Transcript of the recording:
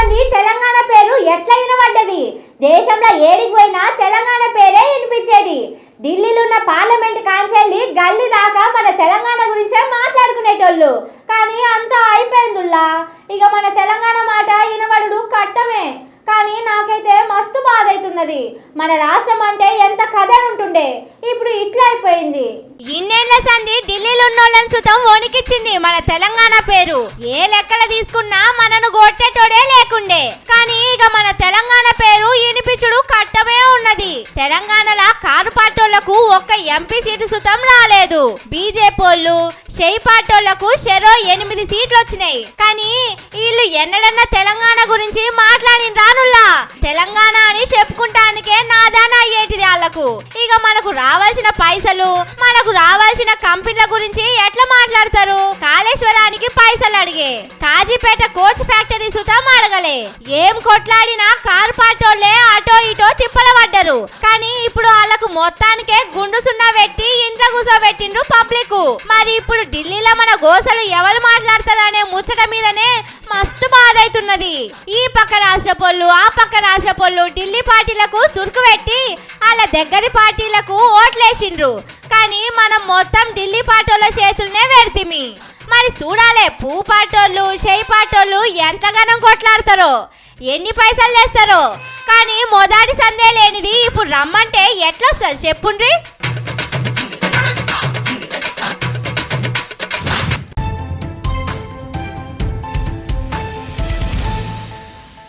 సంది తెలంగాణ పేరు ఎట్లా వినబడ్డది? దేశంలో ఏడికి పోయినా తెలంగాణ పేరే వినిపించేది. ఢిల్లీలో ఉన్న పార్లమెంట్ కాన్సెల్లి గల్లీ దాకా మన తెలంగాణ గురించే మాట్లాడుకునేటోళ్ళు. కానీ అంతా అయిపోయిందిలా. ఇక మన తెలంగాణ మాట వినబడుడు కట్టమే. కానీ నాకైతే మస్తు బాధ అవుతున్నది. మన రాష్ట్రం అంటే ఎంత కథ ఉంటుండే, ఇప్పుడు ఇట్లా అయిపోయింది. ఇన్నేళ్ల సంది ఢిల్లీలో ఉన్నోళ్ళని సుతం వణికిచ్చింది మన తెలంగాణ పేరు. ఏ లెక్కల తీసుకున్నా మనను గొట్టేటోడే లేకుండే. కానీ ఇక మన తెలంగాణ పేరు వినిపించుడు కట్టమే ఉన్నది. తెలంగాణలో కారు పార్టీలకు ఒక్క ఎంపీ సీటు సుతం రాలేదు. బీజేపీ వాళ్ళు షెయి పార్టీలకు షెరో 8 సీట్లు వచ్చినాయి. కానీ వీళ్ళు ఎన్నడన్నా తెలంగాణ గురించి మాట్లాడిన రానుల్లా. తెలంగాణ అని చెప్పుకుంటానికే నాదాన అయ్యేటిది వాళ్ళకు. ఇక మనకు రావాల్సిన పైసలు, మనకు రావాల్సిన కంపెనీల గురించి ఎట్లా మాట్లాడతారు? కాళేశ్వరానికి పైసలు అడిగే, కాజీపేట కోచ్ ఫ్యాక్టరీ సుతం అడగలే. ఏం కొట్లాడినా కారు పాటోళ్లే అటో ఇటో తిప్పల పడ్డరు. కానీ ఇప్పుడు వాళ్ళకు మొత్తానికే గుండు సున్నా పెట్టి ఇంట్లో కూర్చోబెట్టిండ్రు పబ్లిక్. మరి ఇప్పుడు ఢిల్లీలో మన గోసలు ఎవరు మాట్లాడతారు అనే ముచ్చట మీదనే మస్తు బాధ అవుతున్నది. ఈ పక్క రాష్ట్ర పొల్లు, ఆ పక్క రాష్ట్ర పొల్లు ఢిల్లీ పార్టీలకు సురుకు పెట్టి వాళ్ళ దగ్గరి పార్టీలకు ఓట్లేసిండ్రు. కానీ మనం మొత్తం ఢిల్లీ పార్టీల చేతుల్నే పెడితిమి. మరి చూడాలే పూ పార్టీలు, షెయి పార్టీలు ఎంతగానో కొట్లాడతారో, ఎన్ని పైసలు చేస్తారో. కానీ మొదటి సందే లేనిది ఇప్పుడు రమ్మంటే ఎట్లొస్తుంది చెప్పుండ్రి.